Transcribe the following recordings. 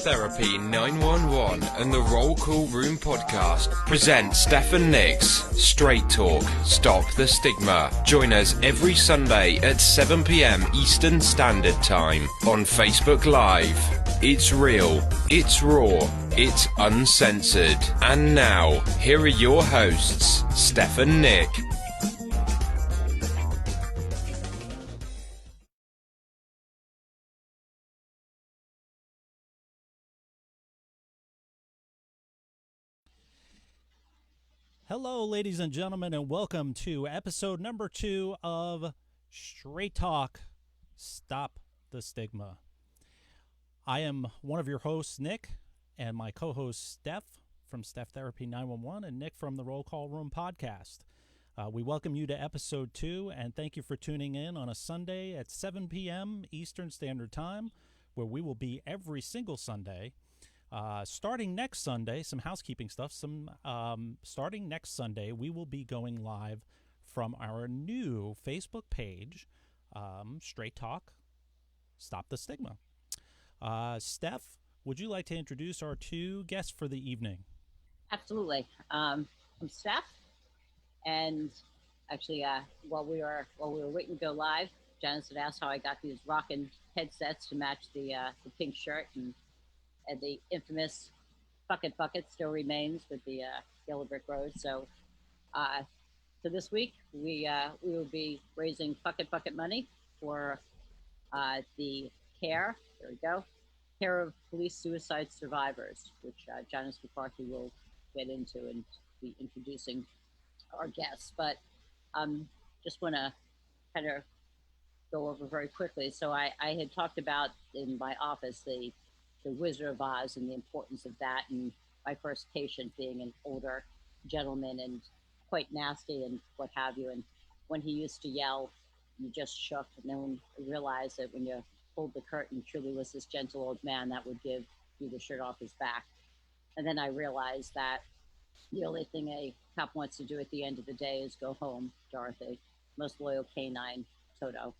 Therapy 911 and the Roll Call Room podcast present Steph and Nick's Straight Talk, Stop the Stigma. Join us every Sunday at 7 p.m. Eastern Standard Time on Facebook Live. It's real, it's raw, it's uncensored. And now, here are your hosts, Steph and Nick. Hello, ladies and gentlemen, and welcome to episode number 2 of Straight Talk, Stop the Stigma. I am one of your hosts, Nick, and my co-host, Steph, from Steph Therapy 911, and Nick from the Roll Call Room podcast. We welcome you to episode 2, and thank you for tuning in on a Sunday at 7 p.m. Eastern Standard Time, where we will be every single Sunday. Starting next Sunday, some housekeeping stuff. Starting next Sunday, we will be going live from our new Facebook page, Straight Talk, Stop the Stigma. Steph, would you like to introduce our 2 guests for the evening? Absolutely. I'm Steph, and actually, while we were waiting to go live, Janice had asked how I got these rockin' headsets to match the pink shirt, and the infamous bucket still remains with the yellow brick road. So this week we will be raising bucket money for the care of police suicide survivors, which Janice McCarthy will get into and be introducing our guests. But just want to kind of go over very quickly. So I had talked about in my office the Wizard of Oz and the importance of that, and my first patient being an older gentleman and quite nasty and what have you. And when he used to yell, you just shook, and then I realized that when you pulled the curtain, truly was this gentle old man that would give you the shirt off his back. And then I realized that the only thing a cop wants to do at the end of the day is go home, Dorothy, most loyal canine, Toto.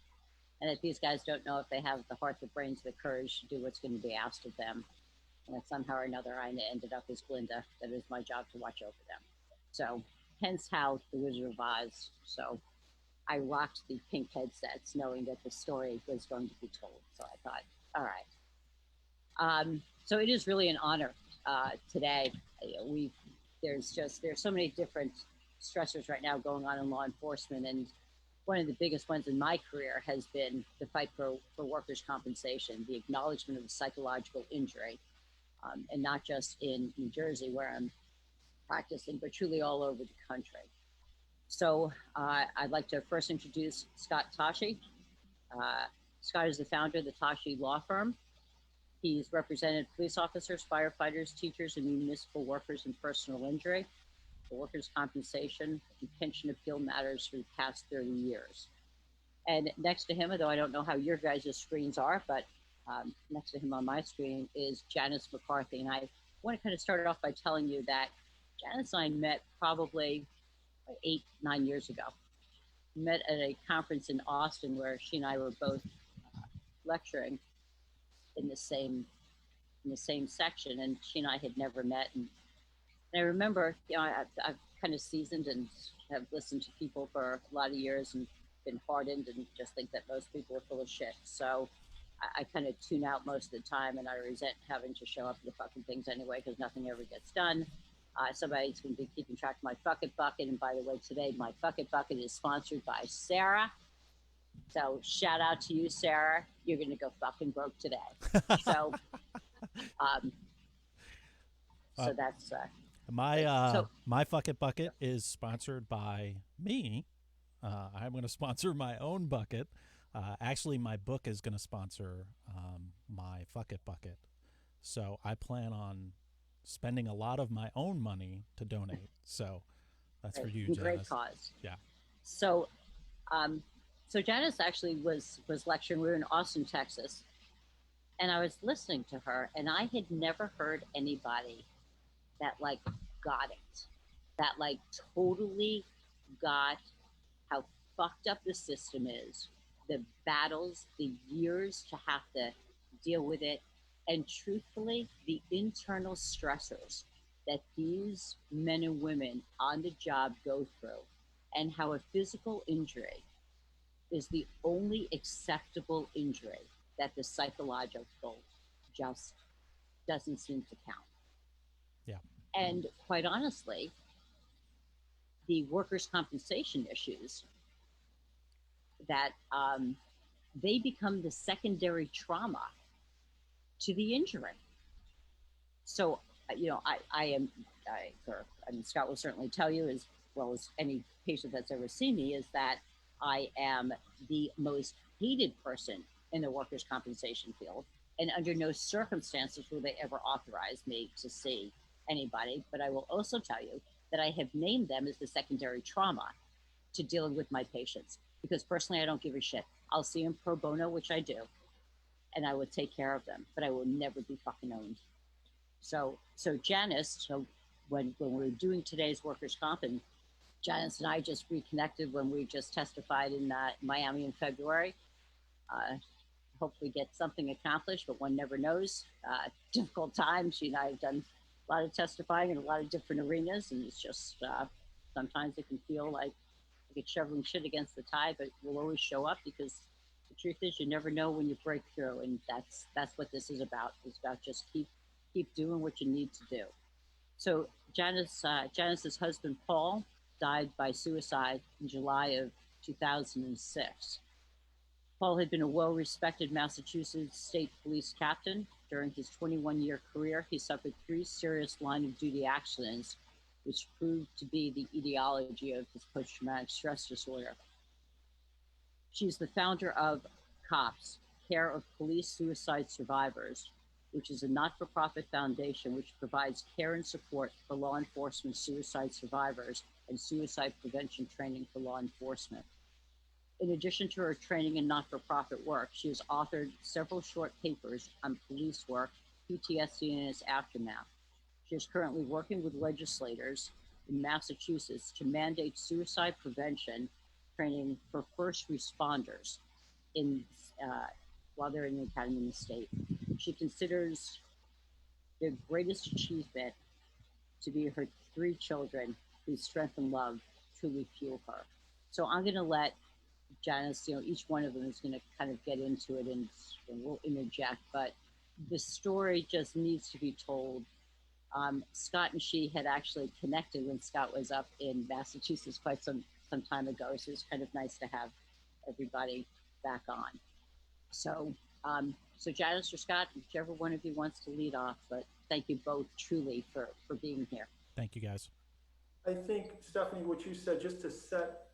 And that these guys don't know if they have the heart, the brains, the courage to do what's going to be asked of them. And that somehow or another, I ended up as Glinda. That is my job to watch over them. So hence how the Wizard of Oz. So I rocked the pink headsets knowing that the story was going to be told. So I thought, all right. So it is really an honor today. There's so many different stressors right now going on in law enforcement, and one of the biggest ones in my career has been the fight for workers' compensation, the acknowledgement of the psychological injury, and not just in New Jersey where I'm practicing, but truly all over the country. So I'd like to first introduce Scott Tashjy. Scott is the founder of the Tashjy law firm. He's represented police officers, firefighters, teachers, and municipal workers in personal injury, workers' compensation, and pension appeal matters for the past 30 years. And next to him, although I don't know how your guys' screens are, but next to him on my screen is Janice McCarthy. And I want to kind of start off by telling you that Janice and I met probably 8-9 years ago. We met at a conference in Austin where she and I were both lecturing in the same section, and she and I had never met. And I remember, I've kind of seasoned and have listened to people for a lot of years and been hardened and just think that most people are full of shit. So I kind of tune out most of the time, and I resent having to show up to the fucking things anyway because nothing ever gets done. Somebody's going to be keeping track of my bucket. And by the way, today my bucket is sponsored by Sarah. So shout out to you, Sarah. You're going to go fucking broke today. So, so that's... My bucket is sponsored by me. I'm going to sponsor my own bucket. Actually, my book is going to sponsor my bucket. So I plan on spending a lot of my own money to donate. So that's for you, Janice. Great cause. Yeah. So, so Janice actually was lecturing. We were in Austin, Texas, and I was listening to her, and I had never heard anybody that got it, that totally got how fucked up the system is, the battles, the years to have to deal with it, And truthfully, the internal stressors that these men and women on the job go through, and how a physical injury is the only acceptable injury, that the psychological just doesn't seem to count. Yeah. And quite honestly, the workers' compensation issues that they become the secondary trauma to the injury. So, I am, I mean, Scott will certainly tell you, as well as any patient that's ever seen me, is that I am the most hated person in the workers' compensation field. And under no circumstances will they ever authorize me to see anybody. But I will also tell you that I have named them as the secondary trauma to dealing with my patients, because personally, I don't give a shit. I'll see them pro bono, which I do, and I will take care of them, but I will never be fucking owned. So Janice, so when we were doing today's workers' comp, and Janice and I just reconnected when we just testified in Miami in February. Hopefully get something accomplished, but one never knows. Difficult times. She and I have done a lot of testifying in a lot of different arenas, and it's just sometimes it can feel like it's shoveling shit against the tide, but we'll always show up, because the truth is you never know when you break through, and that's what this is about. It's about just keep doing what you need to do. So Janice's husband Paul died by suicide in July of 2006. Paul had been a well-respected Massachusetts State Police captain. During his 21-year career, he suffered 3 serious line-of-duty accidents, which proved to be the etiology of his post-traumatic stress disorder. She's the founder of COPS, Care of Police Suicide Survivors, which is a not-for-profit foundation which provides care and support for law enforcement suicide survivors and suicide prevention training for law enforcement. In addition to her training and not-for-profit work, she has authored several short papers on police work, PTSD, and its aftermath. She is currently working with legislators in Massachusetts to mandate suicide prevention training for first responders in while they're in the academy in the state. She considers the greatest achievement to be her 3 children, whose strength and love truly fuel her. So I'm going to let Janice, each one of them is going to kind of get into it, and we'll interject, but the story just needs to be told. Scott and she had actually connected when Scott was up in Massachusetts quite some time ago, so it's kind of nice to have everybody back on. So Janice or Scott, whichever one of you wants to lead off, but thank you both truly for being here. Thank you, guys. I think, Stephanie, what you said, just to set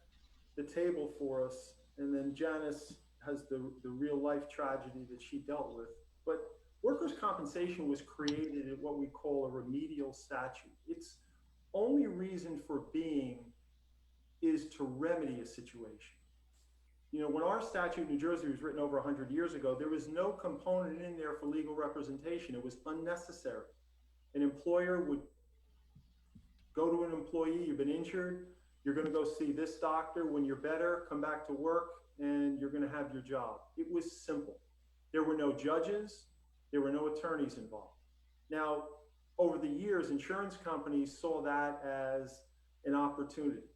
the table for us, and then Janice has the real life tragedy that she dealt with. But workers' compensation was created in what we call a remedial statute. Its only reason for being is to remedy a situation. When our statute in New Jersey was written over 100 years ago, there was no component in there for legal representation. It was unnecessary. An employer would go to an employee, you've been injured, you're going to go see this doctor. When you're better, come back to work, and you're going to have your job. It was simple. There were no judges. There were no attorneys involved. Now, over the years, insurance companies saw that as an opportunity.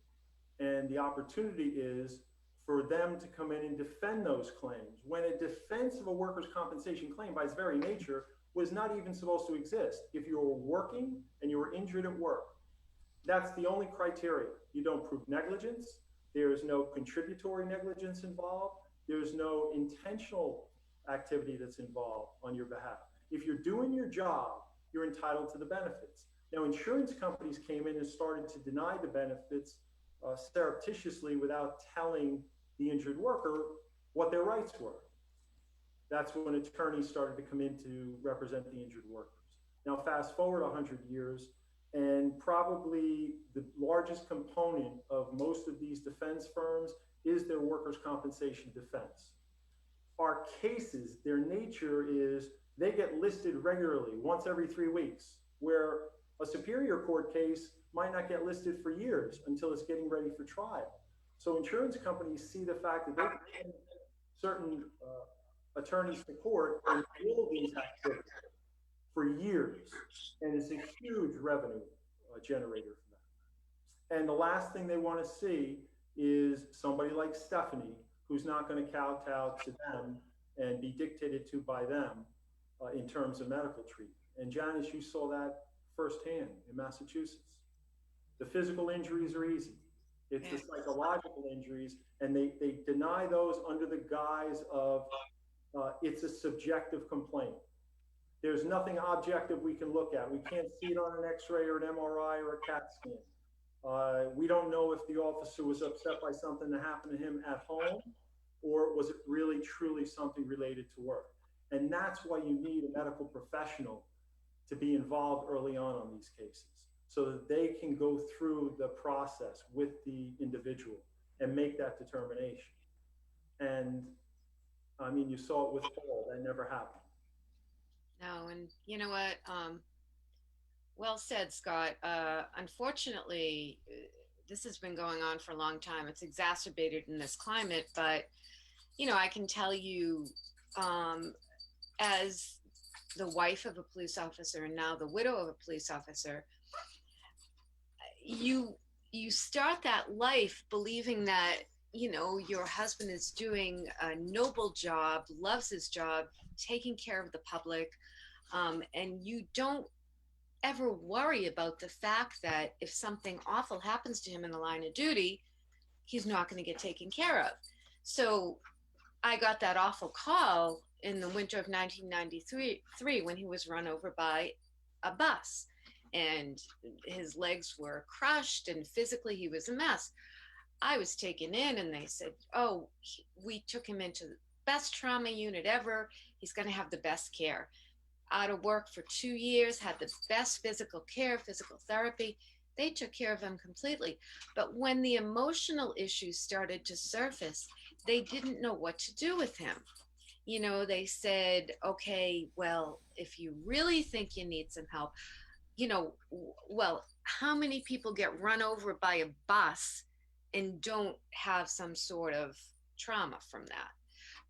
And the opportunity is for them to come in and defend those claims, when a defense of a workers' compensation claim by its very nature was not even supposed to exist. If you were working and you were injured at work, that's the only criteria. You don't prove negligence. There's no contributory negligence involved. There's no intentional activity that's involved on your behalf. If you're doing your job, you're entitled to the benefits. Now, insurance companies came in and started to deny the benefits surreptitiously without telling the injured worker what their rights were. That's when attorneys started to come in to represent the injured workers. Now, fast forward 100 years, and probably the largest component of most of these defense firms is their workers' compensation defense. Our cases, their nature is they get listed regularly, once every 3 weeks, where a superior court case might not get listed for years until it's getting ready for trial. So insurance companies see the fact that they can send certain attorneys to court and all these activities. for years, and it's a huge revenue generator for them. And the last thing they want to see is somebody like Stephanie, who's not going to kowtow to them and be dictated to by them in terms of medical treatment. And Janice, you saw that firsthand in Massachusetts. The physical injuries are easy. It's the psychological injuries, and they deny those under the guise of it's a subjective complaint. There's nothing objective we can look at. We can't see it on an x-ray or an MRI or a CAT scan. We don't know if the officer was upset by something that happened to him at home, or was it really truly something related to work? And that's why you need a medical professional to be involved early on these cases, so that they can go through the process with the individual and make that determination. And I mean, you saw it with Paul, that never happened. No, and you know what? Well said, Scott. Unfortunately, this has been going on for a long time. It's exacerbated in this climate, but you know, I can tell you, as the wife of a police officer and now the widow of a police officer, you start that life believing that, you know, your husband is doing a noble job, loves his job, taking care of the public, and you don't ever worry about the fact that if something awful happens to him in the line of duty, he's not going to get taken care of. So I got that awful call in the winter of 1993 when he was run over by a bus, and his legs were crushed and physically he was a mess. I was taken in and they said, oh, we took him into the best trauma unit ever. He's going to have the best care. Out of work for 2 years, had the best physical care, physical therapy. They took care of him completely. But when the emotional issues started to surface, they didn't know what to do with him. You know, they said, okay, well, if you really think you need some help, you know, well, how many people get run over by a bus and don't have some sort of trauma from that?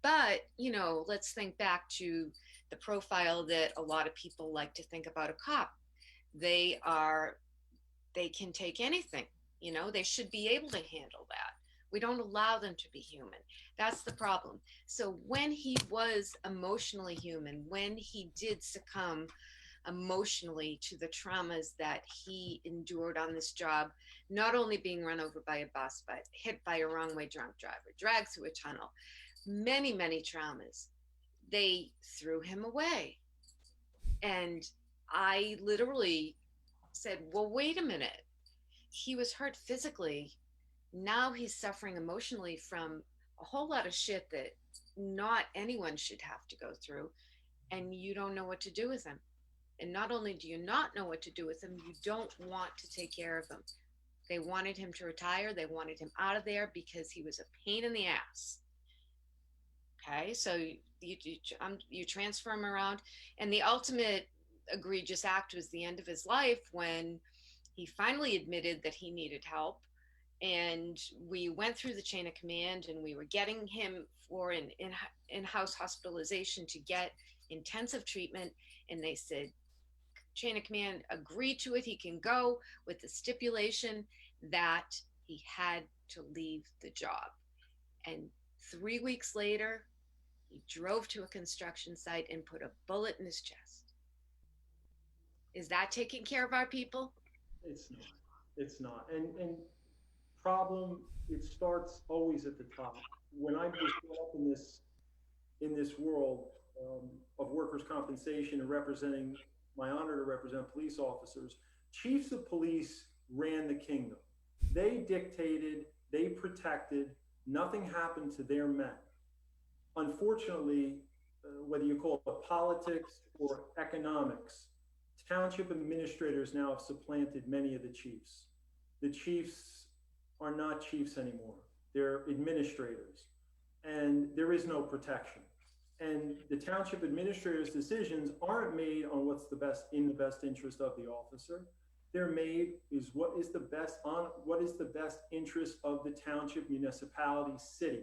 But, you know, let's think back to the profile that a lot of people like to think about a cop. They can take anything, you know, they should be able to handle that. We don't allow them to be human. That's the problem. So when he was emotionally human, when he did succumb emotionally to the traumas that he endured on this job, not only being run over by a bus, but hit by a wrong way drunk driver, dragged through a tunnel, many, many traumas, they threw him away. And I literally said, well, wait a minute. He was hurt physically. Now he's suffering emotionally from a whole lot of shit that not anyone should have to go through. And you don't know what to do with him. And not only do you not know what to do with him, you don't want to take care of him. They wanted him to retire. They wanted him out of there because he was a pain in the ass. Okay, so you transfer him around. And the ultimate egregious act was the end of his life when he finally admitted that he needed help. And we went through the chain of command, and we were getting him for an in-house hospitalization to get intensive treatment. And they said, chain of command, agree to it. He can go, with the stipulation that he had to leave the job. And 3 weeks later, he drove to a construction site and put a bullet in his chest. Is that taking care of our people? It's not. It's not. And problem, it starts always at the top. When I was brought up in this world of workers' compensation and representing, my honor to represent police officers, chiefs of police ran the kingdom. They dictated, they protected, nothing happened to their men. Unfortunately, whether you call it politics or economics, township administrators now have supplanted many of the chiefs. The chiefs are not chiefs anymore. They're administrators, and there is no protection. And the township administrator's decisions aren't made on what's the best in the best interest of the officer. They're made is what is the best interest of the township, municipality, city.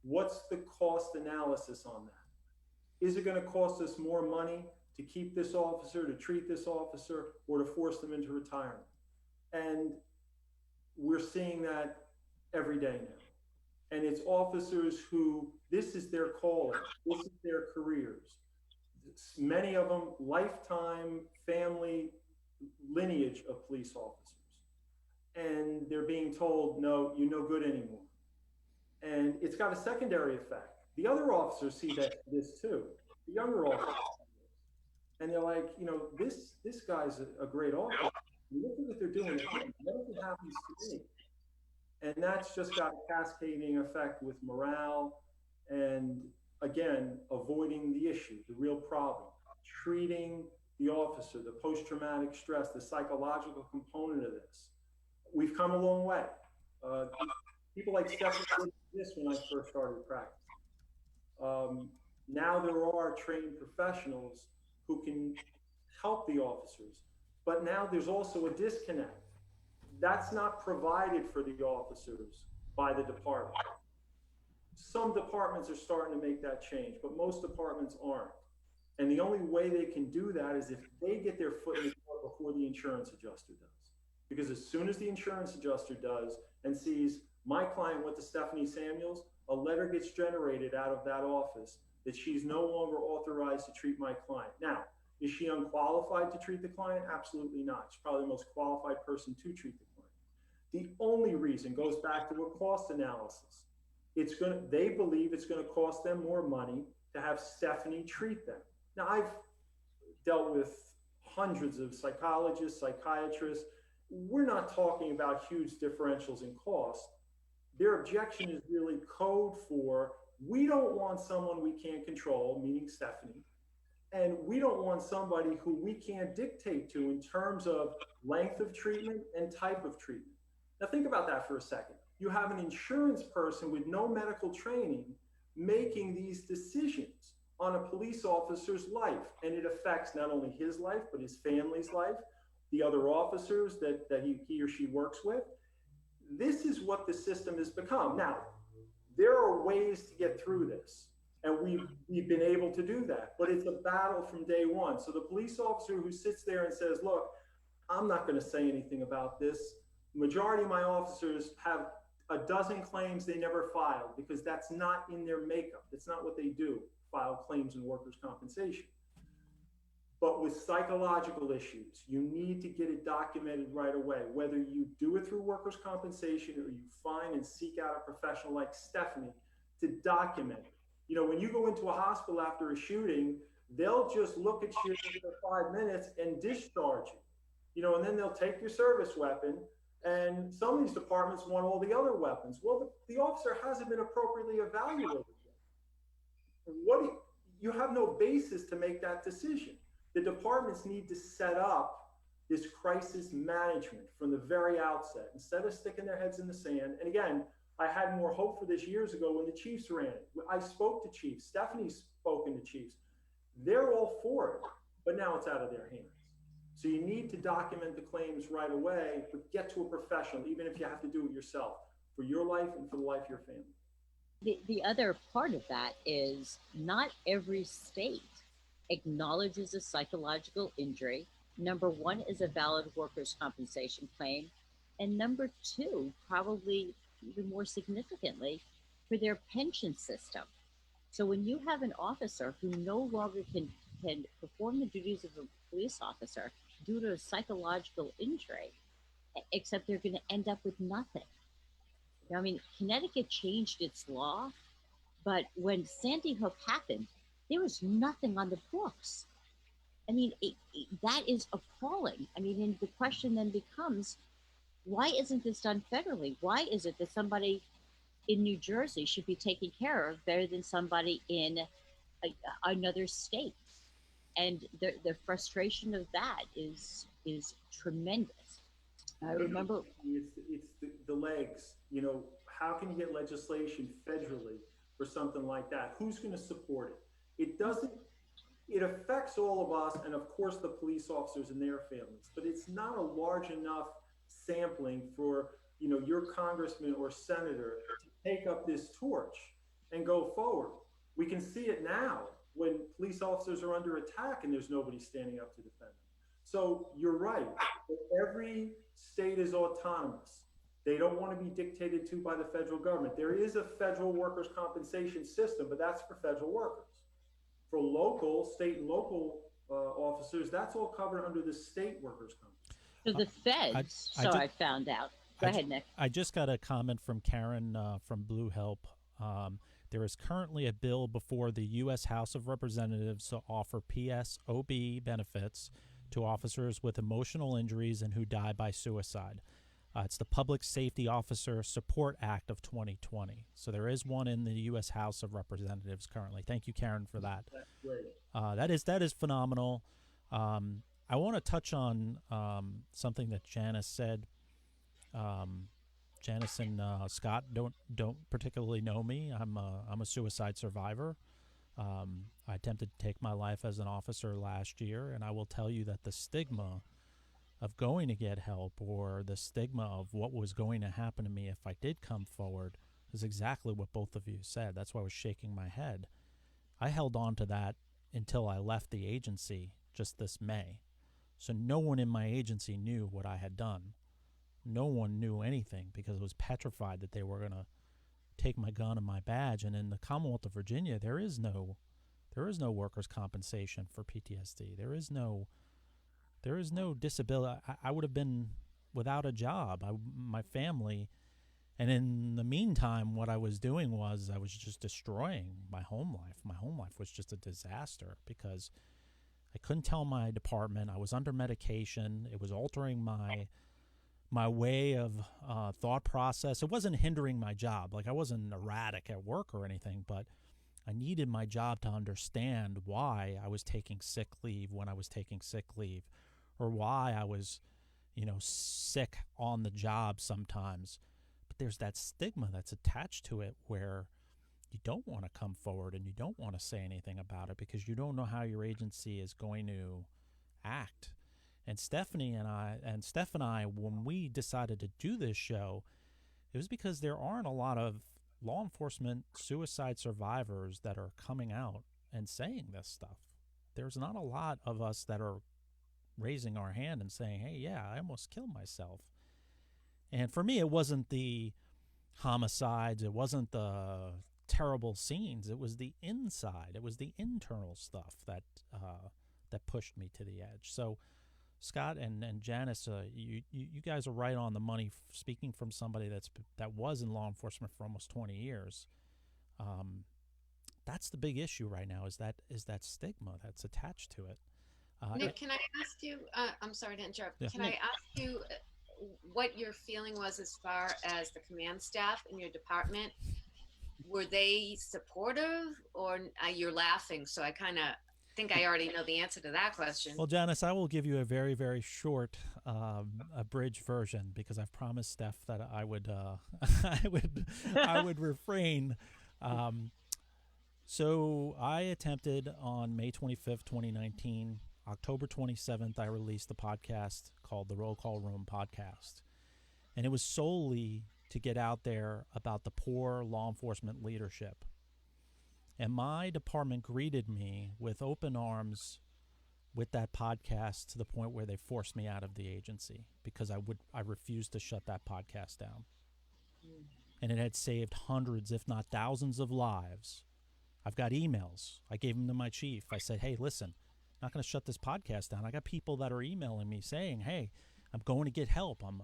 What's the cost analysis on that? Is it going to cost us more money to keep this officer, to treat this officer, or to force them into retirement. And we're seeing that every day now. And it's officers who, this is their calling, this is their careers. Many of them lifetime family lineage of police officers. And they're being told, no, you're no good anymore. And it's got a secondary effect. The other officers see this too. The younger officers, and they're like, this guy's a great officer. Look at what they're doing to him. What if it happens to me? And that's just got a cascading effect with morale and, again, avoiding the issue, the real problem, treating the officer, the post-traumatic stress, the psychological component of this. We've come a long way. People like Stephanie did this when I first started practice. Now there are trained professionals who can help the officers, but now there's also a disconnect. That's not provided for the officers by the department. Some departments are starting to make that change, but most departments aren't. And the only way they can do that is if they get their foot in the door before the insurance adjuster does. Because as soon as the insurance adjuster does and sees my client went to Stephanie Samuels, a letter gets generated out of that office that she's no longer authorized to treat my client. Now, is she unqualified to treat the client? Absolutely not. She's probably the most qualified person to treat the client. The only reason goes back to a cost analysis. They believe it's going to cost them more money to have Stephanie treat them. Now, I've dealt with hundreds of psychologists, psychiatrists. We're not talking about huge differentials in cost. Their objection is really code for, we don't want someone we can't control, meaning Stephanie, and we don't want somebody who we can't dictate to in terms of length of treatment and type of treatment. Now think about that for a second. You have an insurance person with no medical training making these decisions on a police officer's life, and it affects not only his life, but his family's life, the other officers that he or she works with. This is what the system has become. Now, there are ways to get through this, and we've been able to do that, but it's a battle from day one. So the police officer who sits there and says, look, I'm not going to say anything about this. Majority of my officers have a dozen claims they never filed because that's not in their makeup. That's not what they do, file claims in workers' compensation. But with psychological issues, you need to get it documented right away, whether you do it through workers' compensation or you find and seek out a professional like Stephanie to document it. When you go into a hospital after a shooting, they'll just look at you for 5 minutes and discharge you, and then they'll take your service weapon. And some of these departments want all the other weapons. Well, the officer hasn't been appropriately evaluated yet. You have no basis to make that decision. The departments need to set up this crisis management from the very outset instead of sticking their heads in the sand. And again, I had more hope for this years ago when the chiefs ran it. I spoke to chiefs. Stephanie's spoken to chiefs. They're all for it, but now it's out of their hands. So you need to document the claims right away, but get to a professional, even if you have to do it yourself, for your life and for the life of your family. The other part of that is not every state acknowledges a psychological injury. Number one is a valid workers' compensation claim. And number two, probably even more significantly, for their pension system. So when you have an officer who no longer can perform the duties of a police officer due to a psychological injury, except they're going to end up with nothing. Connecticut changed its law, but when Sandy Hook happened, there was nothing on the books. That is appalling. And the question then becomes, why isn't this done federally? Why is it that somebody in New Jersey should be taken care of better than somebody in another state? And the frustration of that is tremendous. I remember it's the legs. How can you get legislation federally for something like that? Who's going to support it? It affects all of us, and of course the police officers and their families, but it's not a large enough sampling for your congressman or senator to take up this torch and go forward. We can see it now. when police officers are under attack and there's nobody standing up to defend them. So you're right. Every state is autonomous. They don't want to be dictated to by the federal government. There is a federal workers' compensation system, but that's for federal workers. For local, state and local officers, that's all covered under the state workers' compensation. So the feds, I found out. Go ahead, Nick. I just got a comment from Karen from Blue Help. There is currently a bill before the U.S. House of Representatives to offer PSOB benefits to officers with emotional injuries and who die by suicide. It's the Public Safety Officer Support Act of 2020. So there is one in the U.S. House of Representatives currently. Thank you, Karen, for that. That's great. That is phenomenal. I want to touch on something that Janice said. Janice and Scott don't particularly know me. I'm a suicide survivor. I attempted to take my life as an officer last year, and I will tell you that the stigma of going to get help, or the stigma of what was going to happen to me if I did come forward, is exactly what both of you said. That's why I was shaking my head. I held on to that until I left the agency just this May. So no one in my agency knew what I had done. No one knew anything because I was petrified that they were going to take my gun and my badge. And in the Commonwealth of Virginia, there is no workers' compensation for PTSD. There is no disability. I would have been without a job, my family. And in the meantime, what I was doing was I was just destroying my home life. My home life was just a disaster because I couldn't tell my department. I was under medication. It was altering my way of thought process. It wasn't hindering my job. Like, I wasn't erratic at work or anything, but I needed my job to understand why I was taking sick leave when I was taking sick leave, or why I was, sick on the job sometimes. But there's that stigma that's attached to it where you don't want to come forward and you don't want to say anything about it because you don't know how your agency is going to act. And Steph and I, when we decided to do this show, it was because there aren't a lot of law enforcement suicide survivors that are coming out and saying this stuff. There's not a lot of us that are raising our hand and saying, hey, yeah, I almost killed myself. And for me, it wasn't the homicides. It wasn't the terrible scenes. It was the inside. It was the internal stuff that pushed me to the edge. So Scott and Janice, you guys are right on the money. Speaking from somebody that was in law enforcement for almost 20 years, that's the big issue right now. Is that stigma that's attached to it. Nick, can I ask you? I'm sorry to interrupt. Yeah. Can I ask you what your feeling was as far as the command staff in your department? Were they supportive, or you're laughing? So I kind of think I already know the answer to that question. Well, Janice, I will give you a very, very short abridged version because I've promised Steph that I would I would refrain. So I attempted on May 25th, 2019. October 27th, I released a podcast called the Roll Call Room Podcast. And it was solely to get out there about the poor law enforcement leadership. And my department greeted me with open arms with that podcast to the point where they forced me out of the agency because I refused to shut that podcast down. And it had saved hundreds, if not thousands of lives. I've got emails. I gave them to my chief. I said, hey, listen, I'm not going to shut this podcast down. I got people that are emailing me saying, hey, I'm going to get help. I'm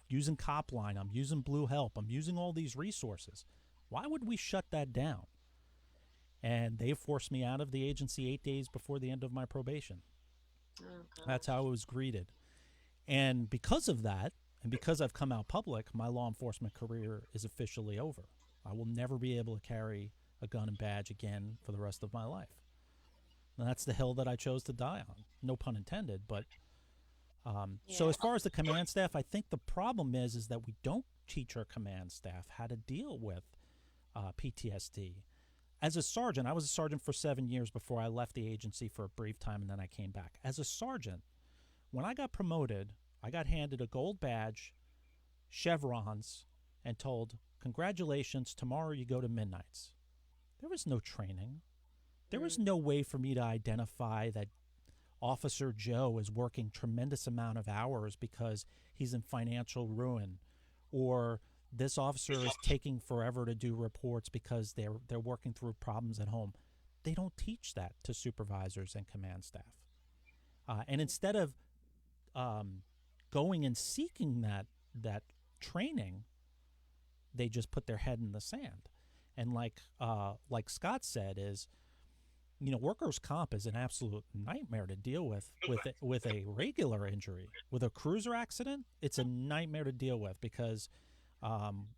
using Copline. I'm using Blue Help. I'm using all these resources. Why would we shut that down? And they forced me out of the agency 8 days before the end of my probation. Oh, That's how I was greeted. And because of that, and because I've come out public, my law enforcement career is officially over. I will never be able to carry a gun and badge again for the rest of my life. And that's the hill that I chose to die on. No pun intended, but so as far as the command staff, I think the problem is that we don't teach our command staff how to deal with PTSD. As a sergeant, I was a sergeant for 7 years before I left the agency for a brief time, and then I came back. As a sergeant, when I got promoted, I got handed a gold badge, chevrons, and told, congratulations, tomorrow you go to midnights. There was no training. There was no way for me to identify that Officer Joe is working tremendous amount of hours because he's in financial ruin, or this officer is taking forever to do reports because they're working through problems at home. They don't teach that to supervisors and command staff. And instead of going and seeking that training, they just put their head in the sand. And like Scott said, is workers' comp is an absolute nightmare to deal with a regular injury. With a cruiser accident, it's a nightmare to deal with because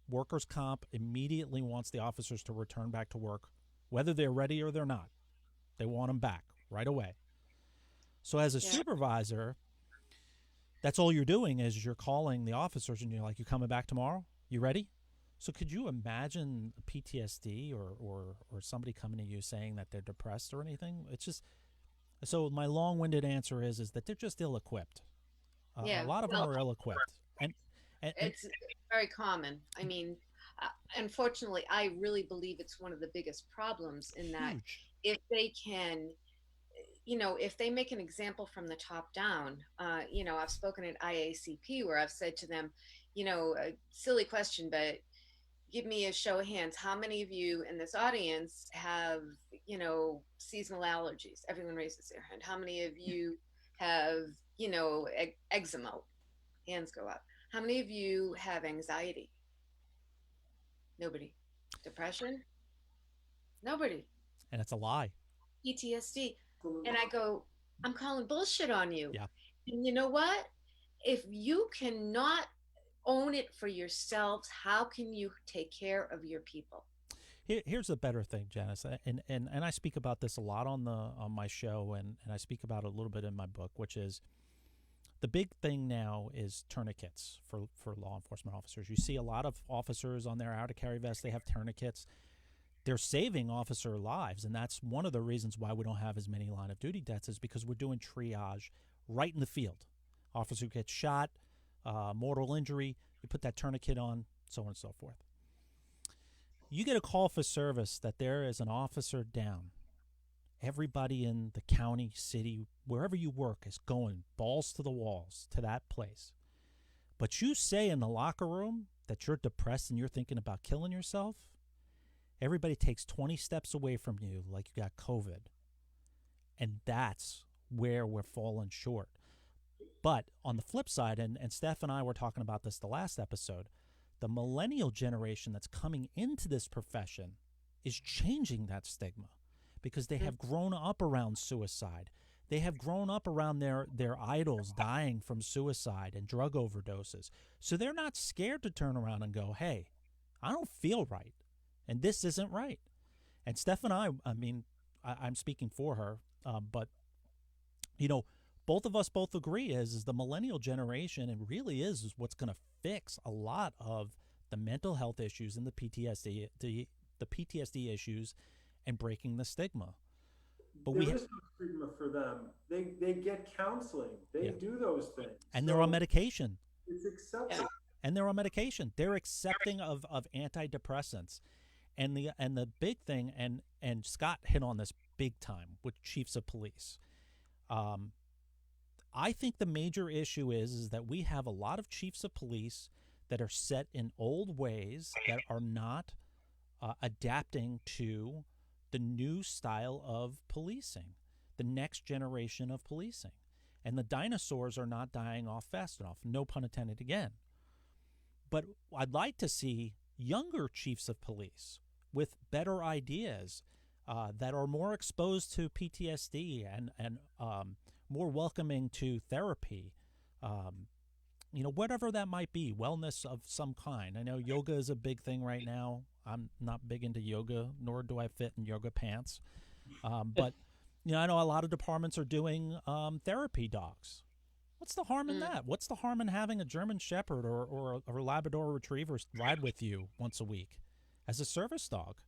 workers' comp immediately wants the officers to return back to work, whether they're ready or they're not. They want them back right away. So as a supervisor, that's all you're doing is you're calling the officers and you're like, you coming back tomorrow? You ready? So could you imagine PTSD or somebody coming to you saying that they're depressed or anything? It's just, so my long-winded answer is that they're just ill-equipped. A lot of them are ill-equipped. And it's very common. I mean, unfortunately, I really believe it's one of the biggest problems in that huge. If they can, if they make an example from the top down, I've spoken at IACP where I've said to them, a silly question, but give me a show of hands. How many of you in this audience have, seasonal allergies? Everyone raises their hand. How many of you have, eczema? Hands go up. How many of you have anxiety? Nobody. Depression? Nobody. And it's a lie. PTSD. And I go, I'm calling bullshit on you. Yeah. And you know what? If you cannot own it for yourselves, how can you take care of your people? Here's the better thing, Janice, and I speak about this a lot on my show, and I speak about it a little bit in my book, which is the big thing now is tourniquets for law enforcement officers. You see a lot of officers on their outer carry vests, they have tourniquets. They're saving officer lives, and that's one of the reasons why we don't have as many line of duty deaths is because we're doing triage right in the field. Officer gets shot, mortal injury, you put that tourniquet on, so on and so forth. You get a call for service that there is an officer down. Everybody in the county, city, wherever you work is going balls to the walls to that place. But you say in the locker room that you're depressed and you're thinking about killing yourself, everybody takes 20 steps away from you like you got COVID. And that's where we're falling short. But on the flip side, and Steph and I were talking about this the last episode, the millennial generation that's coming into this profession is changing that stigma because they have grown up around suicide. They have grown up around their idols dying from suicide and drug overdoses. So they're not scared to turn around and go, hey, I don't feel right, and this isn't right. And Steph and I mean, I'm speaking for her, but, both of us both agree is the millennial generation, and really is what's going to fix a lot of the mental health issues and the PTSD issues and breaking the stigma. But there is no stigma for them. They get counseling. They do those things. And they're on medication. It's accepted. And they're on medication. They're accepting of antidepressants. And the big thing, and Scott hit on this big time with chiefs of police. I think the major issue is that we have a lot of chiefs of police that are set in old ways that are not adapting to the new style of policing, the next generation of policing. And the dinosaurs are not dying off fast enough, no pun intended again. But I'd like to see younger chiefs of police with better ideas that are more exposed to PTSD and more welcoming to therapy, whatever that might be, wellness of some kind. I know yoga is a big thing right now. I'm not big into yoga, nor do I fit in yoga pants. But, I know a lot of departments are doing therapy dogs. What's the harm in that? What's the harm in having a German Shepherd or a Labrador Retriever ride with you once a week as a service dog?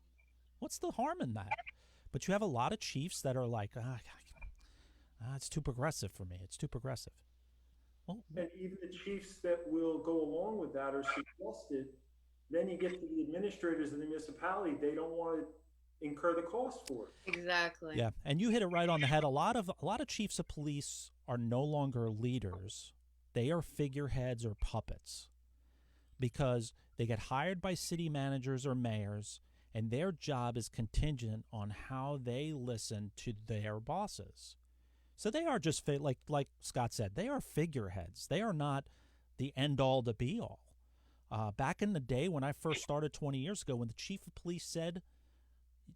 What's the harm in that? But you have a lot of chiefs that are like, it's too progressive for me. It's too progressive. Well, and even the chiefs that will go along with that are suggested. Then you get to the administrators in the municipality. They don't want to incur the cost for it. Exactly. Yeah, and you hit it right on the head. A lot of chiefs of police are no longer leaders; they are figureheads or puppets, because they get hired by city managers or mayors, and their job is contingent on how they listen to their bosses. So they are just like Scott said, they are figureheads. They are not the end all to be all. Back in the day when I first started 20 years ago, when the chief of police said,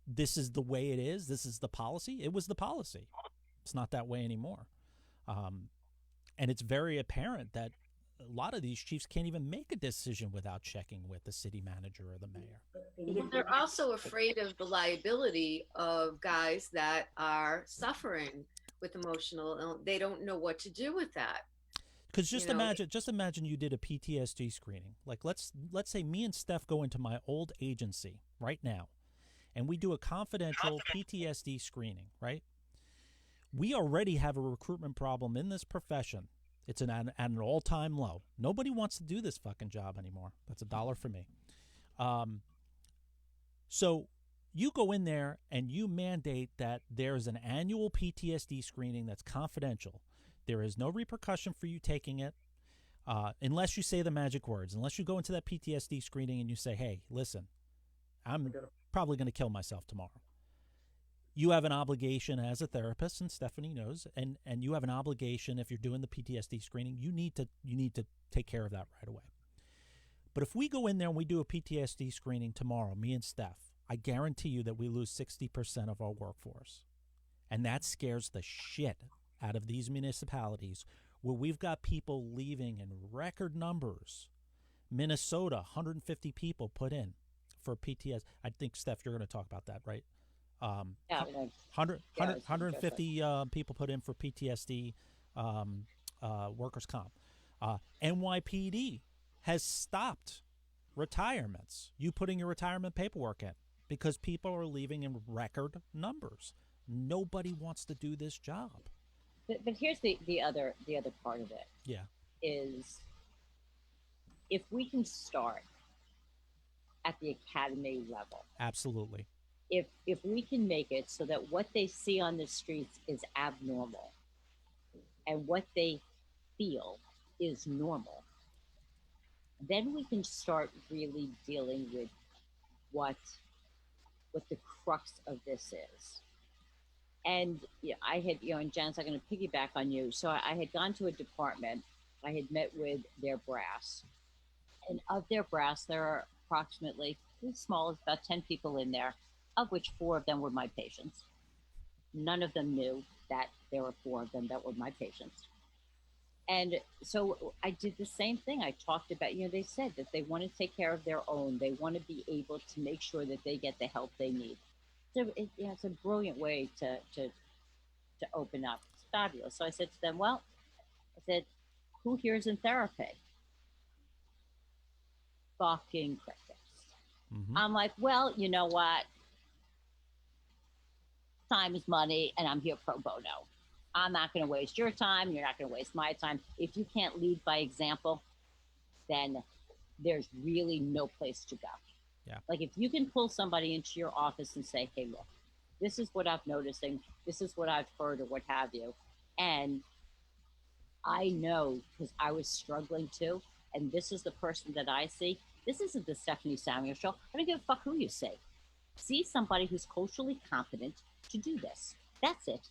"This is the way it is. This is the policy," it was the policy. It's not that way anymore. And it's very apparent that a lot of these chiefs can't even make a decision without checking with the city manager or the mayor. Well, they're also afraid of the liability of guys that are suffering with emotional. They don't know what to do with that. Because just imagine you did a PTSD screening. Like let's say me and Steph go into my old agency right now, and we do a confidential PTSD screening. Right? We already have a recruitment problem in this profession. It's at an all-time low. Nobody wants to do this fucking job anymore. That's $1 for me. So you go in there and you mandate that there's an annual PTSD screening that's confidential. There is no repercussion for you taking it unless you say the magic words, unless you go into that PTSD screening and you say, "Hey, listen, I'm probably going to kill myself tomorrow." You have an obligation as a therapist, and Stephanie knows, and you have an obligation if you're doing the PTSD screening. You need to take care of that right away. But if we go in there and we do a PTSD screening tomorrow, me and Steph, I guarantee you that we lose 60% of our workforce. And that scares the shit out of these municipalities where we've got people leaving in record numbers. Minnesota, 150 people put in for PTSD. I think, Steph, you're going to talk about that, right? 150 people put in for PTSD workers' comp. NYPD has stopped retirements. You putting your retirement paperwork in because people are leaving in record numbers. Nobody wants to do this job. But here's the other part of it. Yeah. Is if we can start at the academy level. Absolutely. If we can make it so that what they see on the streets is abnormal and what they feel is normal, then we can start really dealing with what the crux of this is. And I had, and Janice, I'm going to piggyback on you. So I had gone to a department. I had met with their brass. And of their brass, there are approximately, as small as about 10 people in there, of which 4 of them were my patients. None of them knew that there were 4 of them that were my patients. And so I did the same thing. I talked about, they said that they want to take care of their own. They want to be able to make sure that they get the help they need. So it's a brilliant way to open up. It's fabulous. So I said to them, well, I said, who here is in therapy? Fucking crickets. Mm-hmm. I'm like, well, you know what? Time is money, and I'm here pro bono. I'm not going to waste your time. You're not going to waste my time. If you can't lead by example, then there's really no place to go. Yeah. Like if you can pull somebody into your office and say, hey, look, this is what I'm noticing. This is what I've heard or what have you. And I know because I was struggling too. And this is the person that I see. This isn't the Stephanie Samuel show. I don't give a fuck who you see. See somebody who's culturally competent to do this. That's it.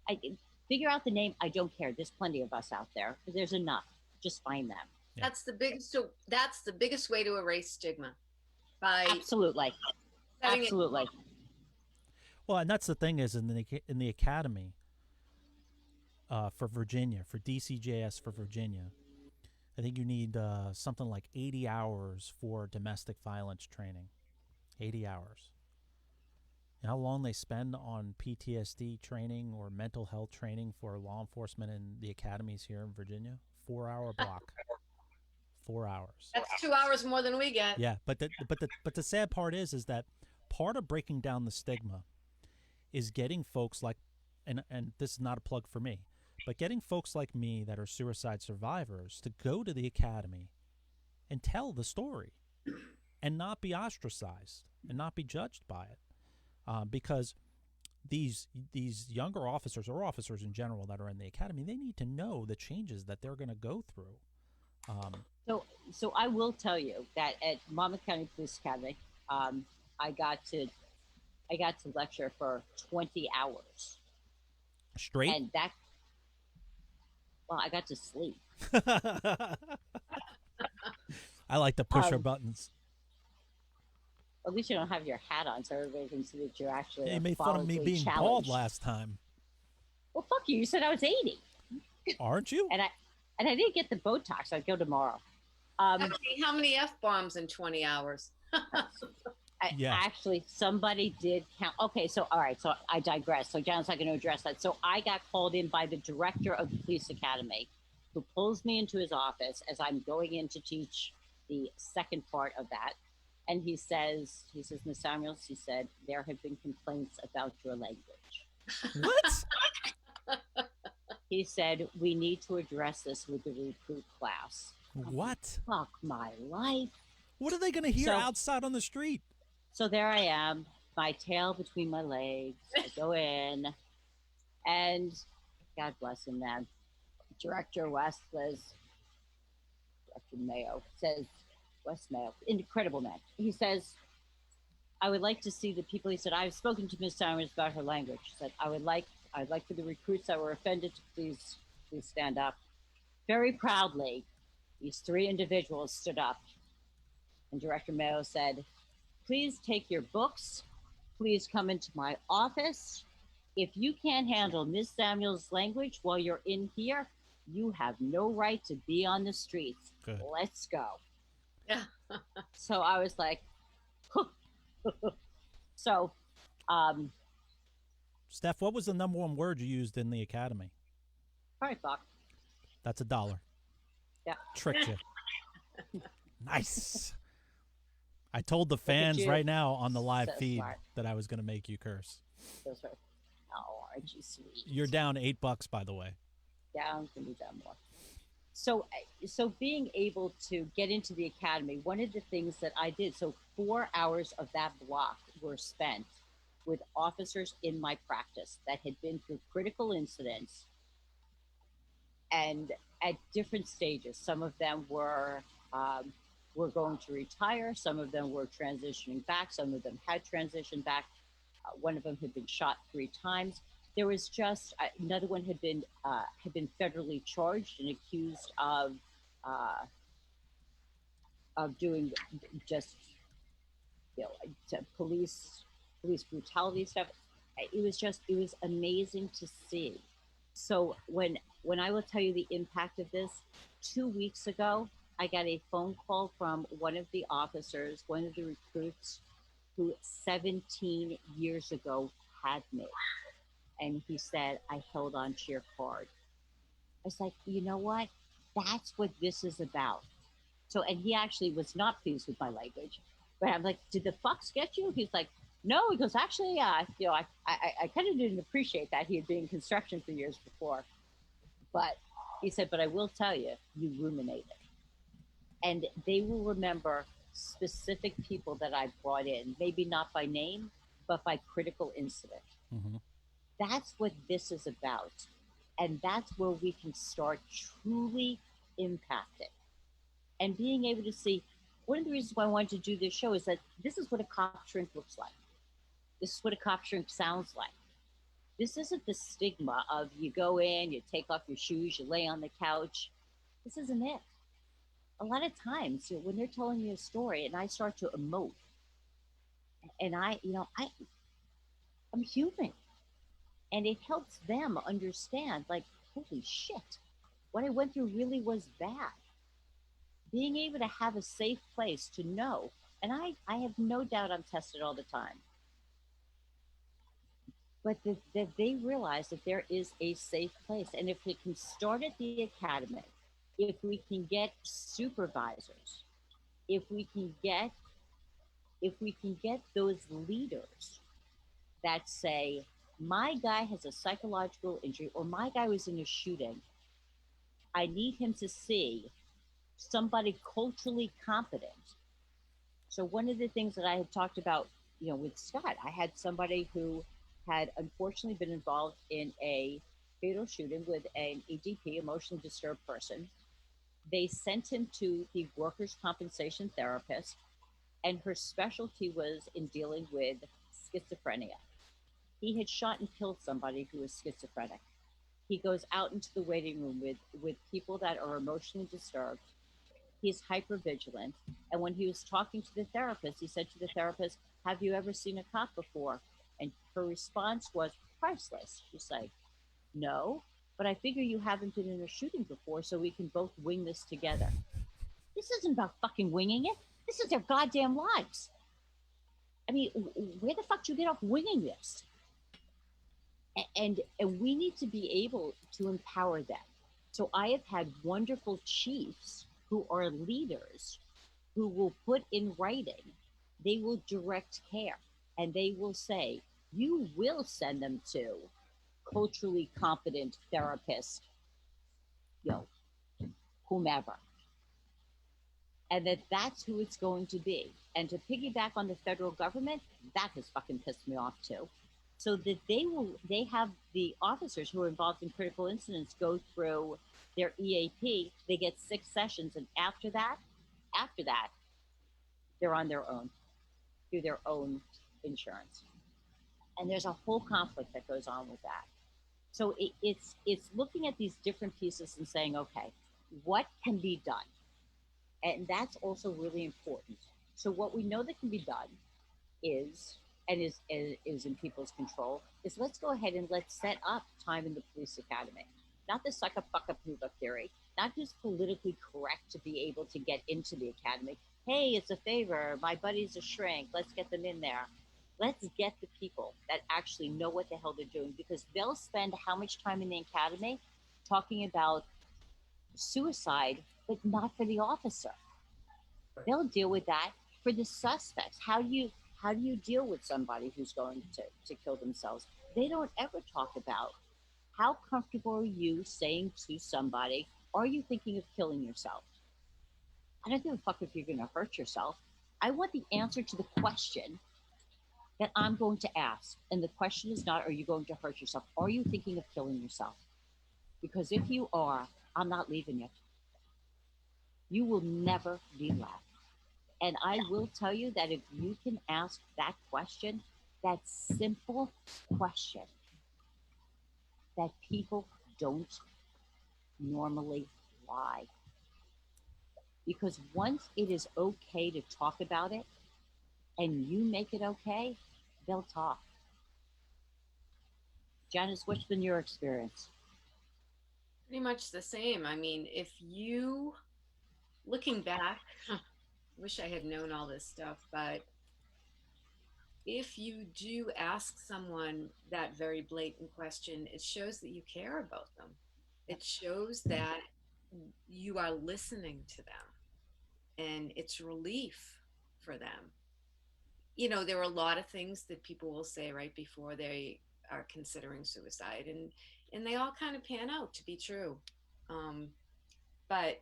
I figure out the name. I don't care. There's plenty of us out there. There's enough. Just find them. Yeah. That's the biggest way to erase stigma. By absolutely. Well, and that's the thing is in the academy for Virginia, for DCJS for Virginia, I think you need something like 80 hours for domestic violence training. 80 hours. You know how long they spend on PTSD training or mental health training for law enforcement in the academies here in Virginia? 4-hour block. 4 hours. That's 2 hours more than we get. Yeah, but the sad part is that part of breaking down the stigma is getting folks like, and this is not a plug for me, but getting folks like me that are suicide survivors to go to the academy and tell the story and not be ostracized and not be judged by it. because these younger officers or officers in general that are in the academy, they need to know the changes that they're going to go through. So I will tell you that at Monmouth County Police Academy, I got to lecture for 20 hours Straight? and that, well, I got to sleep. I like to push her buttons. At least you don't have your hat on, so everybody can see that you're actually. Yeah, you made fun of me being bald last time. Well, fuck you. You said I was 80. Aren't you? And I didn't get the Botox. I'd go tomorrow. How many F-bombs in 20 hours? Yeah. Actually, somebody did count. Okay, so all right, so I digress. So John's not going to address that. So I got called in by the director of the police academy, who pulls me into his office as I'm going in to teach the second part of that. And he says, Ms. Samuels, he said, there have been complaints about your language. What? He said, we need to address this with the recruit class. What? Fuck my life. What are they going to hear outside on the street? So there I am, my tail between my legs. I go in, and God bless him, man. Director Mayo says, Wes Mayo, incredible man. He says, I would like to see the people. He said, I've spoken to Ms. Simers about her language. He said, I'd like for the recruits that were offended to please stand up. Very proudly, these three individuals stood up. And Director Mayo said, please take your books. Please come into my office. If you can't handle Ms. Samuel's language while you're in here, you have no right to be on the streets. Good. Let's go. Yeah. So I was like, so, Steph, what was the number one word you used in the academy? probably fuck. That's $1. Yeah. Tricked you. Nice. I told the fans you. right now on the live So feed smart. that I was going to make you curse. Those are, oh, aren't you sweet? You're down $8, by the way. Yeah, I'm going to do that more. So being able to get into the academy, one of the things that I did, so 4 hours of that block were spent with officers in my practice that had been through critical incidents and at different stages. Some of them were going to retire. Some of them were transitioning back. Some of them had transitioned back. One of them had been shot 3 times. There was just another one had been federally charged and accused of doing just police brutality stuff. It was amazing to see. So when I will tell you the impact of this, 2 weeks ago, I got a phone call from one of the officers, one of the recruits, who 17 years ago had me. And he said, I held on to your card. I was like, you know what? That's what this is about. So, and he actually was not pleased with my language. But I'm like, did the fucks get you? He's like, no. He goes, actually, I kind of didn't appreciate that. He had been in construction for years before. But he said, but I will tell you, you ruminated. And they will remember specific people that I brought in, maybe not by name, but by critical incident. Mm-hmm. That's what this is about. And that's where we can start truly impacting. And being able to see, one of the reasons why I wanted to do this show is that this is what a cop shrink looks like. This is what a cop shrink sounds like. This isn't the stigma of you go in, you take off your shoes, you lay on the couch. This isn't it. A lot of times, when they're telling me a story and I start to emote, and I'm human. And it helps them understand, like, holy shit, what I went through really was bad. Being able to have a safe place to know, and I have no doubt I'm tested all the time, but that they realize that there is a safe place. And if we can start at the academy, if we can get supervisors, if we can get those leaders that say, my guy has a psychological injury, or my guy was in a shooting, I need him to see somebody culturally competent. So one of the things that I had talked about with Scott, I had somebody who had unfortunately been involved in a fatal shooting with an EDP, emotionally disturbed person. They sent him to the workers' compensation therapist, and her specialty was in dealing with schizophrenia. He had shot and killed somebody who was schizophrenic. He goes out into the waiting room with people that are emotionally disturbed. He's hyper vigilant. And when he was talking to the therapist, he said to the therapist, "Have you ever seen a cop before?" And her response was priceless. She's like, "No, but I figure you haven't been in a shooting before, so we can both wing this together." This isn't about fucking winging it. This is their goddamn lives. I mean, where the fuck do you get off winging this? And we need to be able to empower them. So I have had wonderful chiefs who are leaders who will put in writing, they will direct care, and they will say, you will send them to culturally competent therapists, you know, whomever, and that's who it's going to be. And to piggyback on the federal government, that has fucking pissed me off too. So that they have the officers who are involved in critical incidents go through their EAP. They get 6 sessions, and after that, they're on their own through their own insurance. And there's a whole conflict that goes on with that. So it's looking at these different pieces and saying, okay, what can be done? And that's also really important. So what we know that can be done is and is in people's control is let's go ahead and let's set up time in the police academy. Not the suck up fuck up move up theory, not just politically correct to be able to get into the academy. Hey, it's a favor. My buddy's a shrink. Let's get them in there. Let's get the people that actually know what the hell they're doing, because they'll spend how much time in the academy talking about suicide, but not for the officer. They'll deal with that for the suspects. How do you deal with somebody who's going to kill themselves? They don't ever talk about how comfortable are you saying to somebody, are you thinking of killing yourself? I don't give a fuck if you're going to hurt yourself. I want the answer to the question that I'm going to ask. And the question is not, are you going to hurt yourself? Are you thinking of killing yourself? Because if you are, I'm not leaving you. You will never be left. And I will tell you that if you can ask that question, that simple question that people don't normally lie. Because once it is okay to talk about it and you make it okay, they'll talk. Janice, what's been your experience? Pretty much the same. I mean, if you, looking back, wish I had known all this stuff, but if you do ask someone that very blatant question, it shows that you care about them. It shows that you are listening to them, and it's relief for them. There are a lot of things that people will say right before they are considering suicide, and they all kind of pan out to be true. Um, but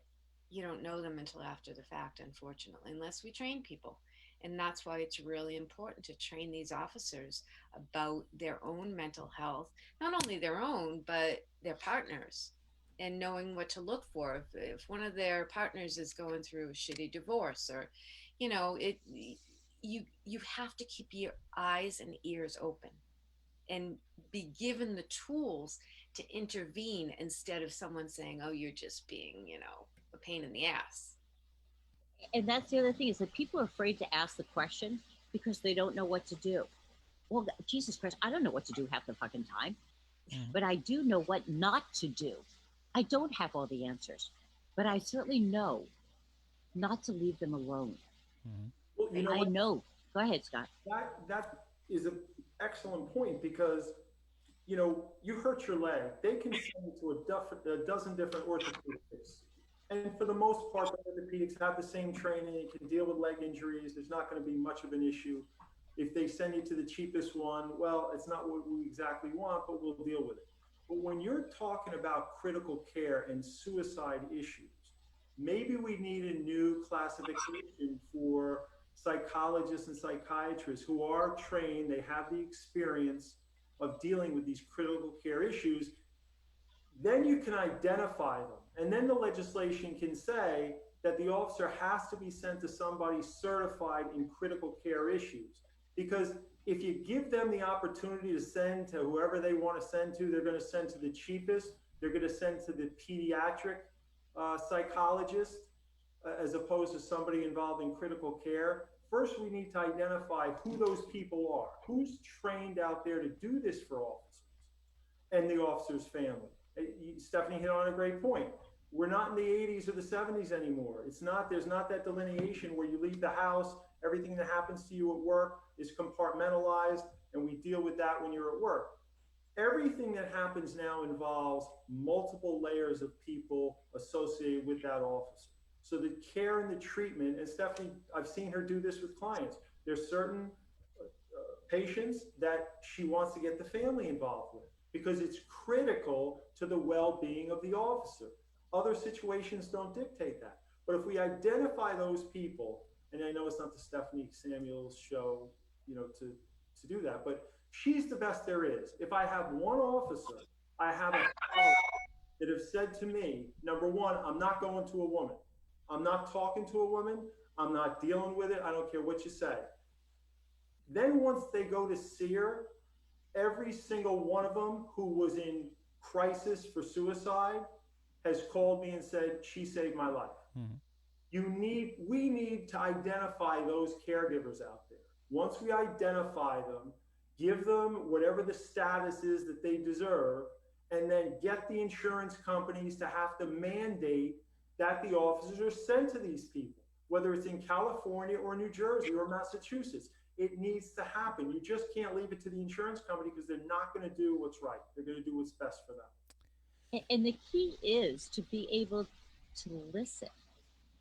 you don't know them until after the fact, unfortunately, unless we train people. And that's why it's really important to train these officers about their own mental health, not only their own, but their partners, and knowing what to look for. If one of their partners is going through a shitty divorce, or, it, you have to keep your eyes and ears open and be given the tools to intervene, instead of someone saying, oh, you're just being, a pain in the ass. And that's the other thing, is that people are afraid to ask the question because they don't know what to do. Well, Jesus Christ, I don't know what to do half the fucking time, but I do know what not to do. I don't have all the answers, but I certainly know not to leave them alone. Well, you know I what? know. Go ahead, Scott. That is an excellent point, because you hurt your leg. They can send you to a dozen different orthopedics. And for the most part, the orthopedics have the same training. It can deal with leg injuries. There's not going to be much of an issue. If they send you to the cheapest one, well, it's not what we exactly want, but we'll deal with it. But when you're talking about critical care and suicide issues, maybe we need a new classification for psychologists and psychiatrists who are trained, they have the experience of dealing with these critical care issues, then you can identify them. And then the legislation can say that the officer has to be sent to somebody certified in critical care issues. Because if you give them the opportunity to send to whoever they want to send to, they're going to send to the cheapest, they're going to send to the pediatric psychologist, as opposed to somebody involved in critical care. First, we need to identify who those people are, who's trained out there to do this for officers and the officer's family. Stephanie hit on a great point. We're not in the 80s or the 70s anymore. There's not that delineation where you leave the house, everything that happens to you at work is compartmentalized, and we deal with that when you're at work. Everything that happens now involves multiple layers of people associated with that officer. So the care and the treatment, and Stephanie, I've seen her do this with clients. There's certain patients that she wants to get the family involved with because it's critical to the well-being of the officer. Other situations don't dictate that. But if we identify those people, and I know it's not the Stephanie Samuels show, to do that, but she's the best there is. If I have one officer, I have a colleague that have said to me, number one, I'm not going to a woman. I'm not talking to a woman. I'm not dealing with it. I don't care what you say. Then once they go to see her, every single one of them who was in crisis for suicide has called me and said, she saved my life. Mm-hmm. We need to identify those caregivers out there. Once we identify them, give them whatever the status is that they deserve, and then get the insurance companies to have to mandate that the officers are sent to these people, whether it's in California or New Jersey or Massachusetts. It needs to happen. You just can't leave it to the insurance company because they're not going to do what's right. They're going to do what's best for them. And the key is to be able to listen.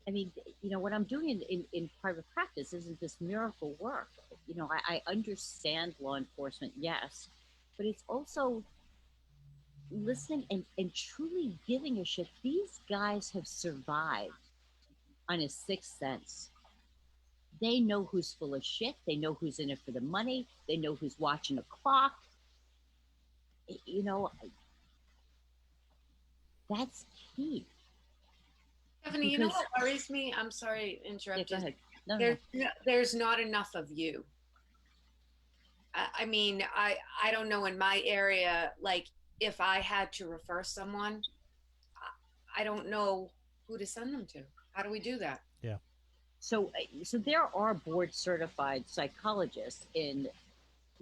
I mean, what I'm doing in private practice isn't this miracle work. I understand law enforcement, yes, but it's also listening and truly giving a shit. These guys have survived on a sixth sense. They know who's full of shit. They know who's in it for the money. They know who's watching the clock. That's key. Stephanie, you know what worries me? I'm sorry to interrupt. Yeah, go ahead. There's not enough of you. I mean, I don't know in my area, like if I had to refer someone, I don't know who to send them to. How do we do that? Yeah. So there are board certified psychologists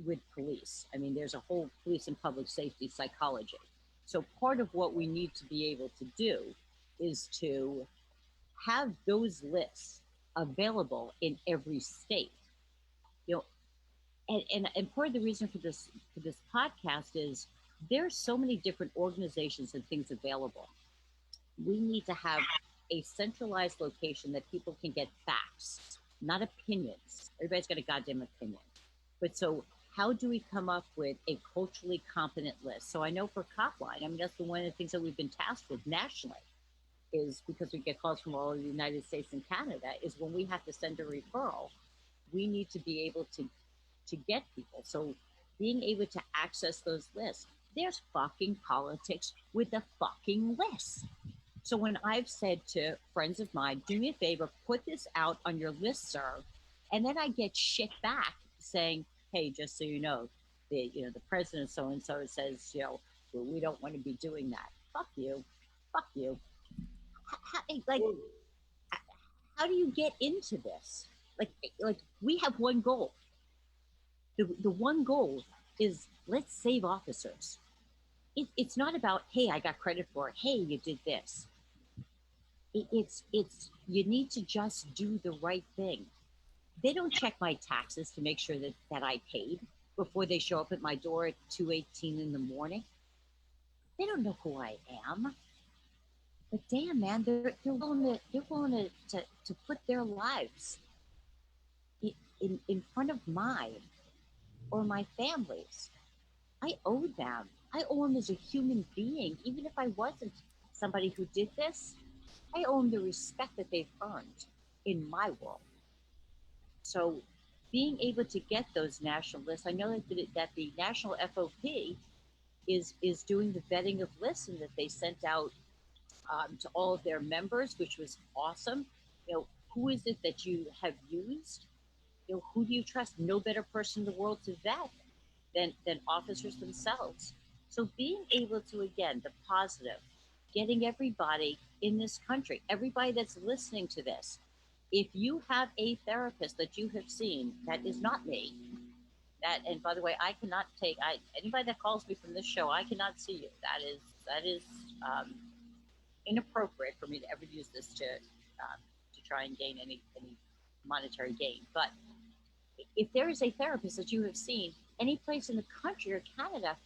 with police. I mean, there's a whole police and public safety psychology. So part of what we need to be able to do is to have those lists available in every state. And part of the reason for this podcast is there's so many different organizations and things available. We need to have a centralized location that people can get facts, not opinions. Everybody's got a goddamn opinion. But so how do we come up with a culturally competent list? So I know for Copline, I mean, that's one of the things that we've been tasked with nationally, is because we get calls from all over the United States and Canada, is when we have to send a referral, we need to be able to get people. So being able to access those lists, there's fucking politics with the fucking list. So when I've said to friends of mine, do me a favor, put this out on your listserv, and then I get shit back saying, hey, just so you know, the president so-and-so says, we don't want to be doing that. Fuck you. How do you get into this? Like we have one goal. The one goal is let's save officers. It's not about, hey, I got credit for it. Hey, you did this. It's you need to just do the right thing. They don't check my taxes to make sure that I paid before they show up at my door at 2:18 in the morning. They don't know who I am. But damn, man, they're willing to put their lives in front of mine or my family's. I owe them. I owe them as a human being. Even if I wasn't somebody who did this, I owe them the respect that they've earned in my world. So being able to get those national lists, I know that the national FOP is doing the vetting of lists, and that they sent out to all of their members, which was awesome. Who is it that you have used? Who do you trust? No better person in the world to vet than officers themselves. So being able to, again, the positive, getting everybody in this country, everybody that's listening to this, if you have a therapist that you have seen, that is not me. And by the way, I cannot take anybody that calls me from this show. I cannot see you. That is um, inappropriate for me to ever use this to try and gain any monetary gain. But if there is a therapist that you have seen any place in the country or Canada,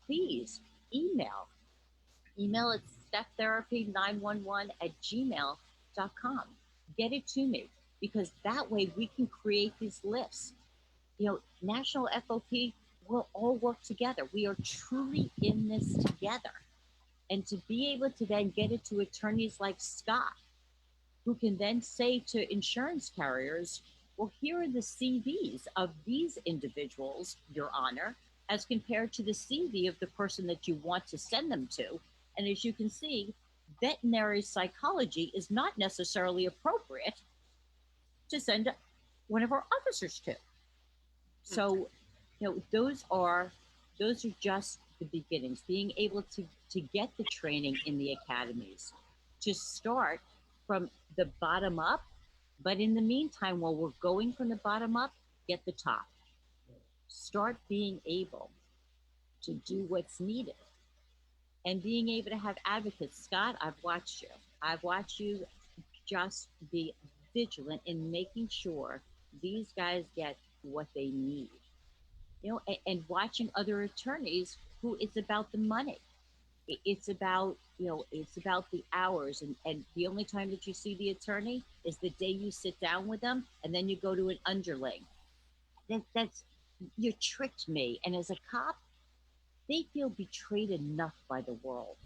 please email. Email at stephtherapy911@gmail.com. Get it to me, because that way we can create these lists. National FOP will all work together. We are truly in this together. And to be able to then get it to attorneys like Scott, who can then say to insurance carriers, well, here are the CVs of these individuals, Your Honor, as compared to the CV of the person that you want to send them to. And as you can see, veterinary psychology is not necessarily appropriate to send one of our officers to. So, those are just the beginnings. Being able to get the training in the academies, to start from the bottom up. But in the meantime, while we're going from the bottom up, get the top. Start being able to do what's needed, and being able to have advocates. Scott, I've watched you. I've watched you just be vigilant in making sure these guys get what they need. And watching other attorneys who it's about the money. It's about, it's about the hours, and the only time that you see the attorney is the day you sit down with them, and then you go to an underling. That's you tricked me. And as a cop, they feel betrayed enough by the world.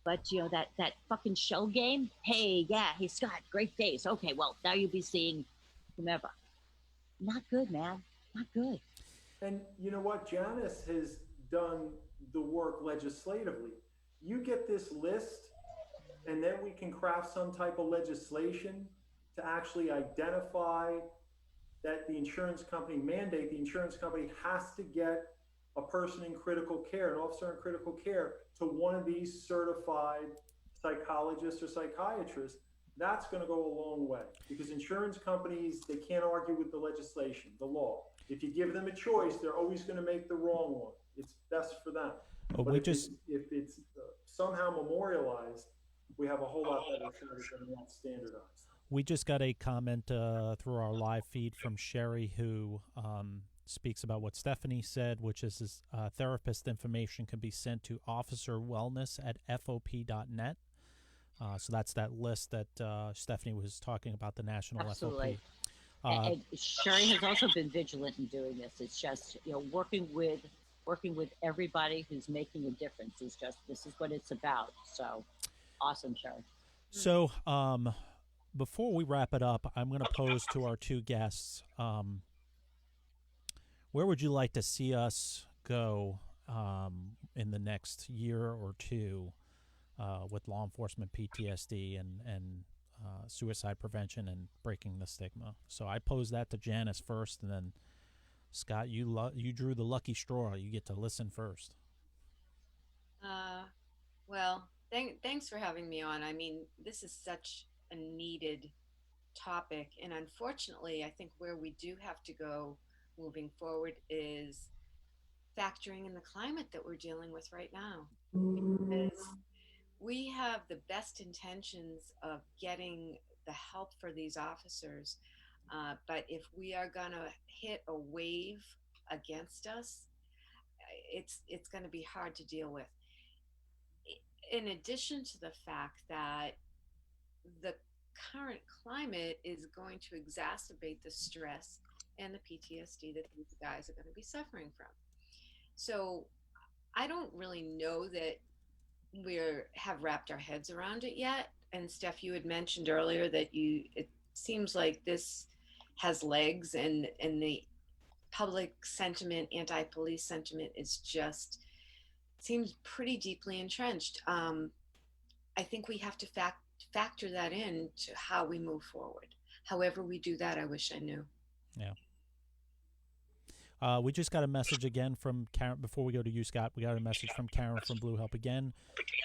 But that fucking shell game. Hey, yeah, hey Scott, great days. Okay, well now you'll be seeing whomever. Not good, man. Not good. And you know what? Janice has done the work legislatively. You get this list, and then we can craft some type of legislation to actually identify that the insurance company mandate the insurance company has to get a person in critical care, an officer in critical care, to one of these certified psychologists or psychiatrists. That's going to go a long way, because insurance companies, they can't argue with the legislation, the law. If you give them a choice, they're always going to make the wrong one. It's best for them. Oh, But if it's somehow memorialized, we have a whole lot better service than not standardized. We just got a comment through our live feed from Sherry, who speaks about what Stephanie said, which is therapist information can be sent to officerwellness@fop.net. So that's that list that Stephanie was talking about, the national Absolutely. FOP. And Sherry has also been vigilant in doing this. It's just, working with everybody who's making a difference. This is what it's about. So awesome, Sherry. So before we wrap it up, I'm going to pose to our two guests, where would you like to see us go in the next year or two with law enforcement PTSD and suicide prevention and breaking the stigma? So I pose that to Janice first, and then Scott, you drew the lucky straw. You get to listen first. Well, thanks for having me on. I mean, this is such a needed topic, and unfortunately, I think where we do have to go moving forward is factoring in the climate that we're dealing with right now. Because we have the best intentions of getting the help for these officers, but if we are going to hit a wave against us, it's going to be hard to deal with. In addition to the fact that the current climate is going to exacerbate the stress and the PTSD that these guys are going to be suffering from. So I don't really know that we have wrapped our heads around it yet. And Steph, you had mentioned earlier that it seems like this has legs, and the public sentiment, anti-police sentiment, is just seems pretty deeply entrenched. I think we have to factor that in to how we move forward. However we do that, I wish I knew. Yeah. We just got a message again from Karen. Before we go to you, Scott, we got a message from Karen from Blue Help again,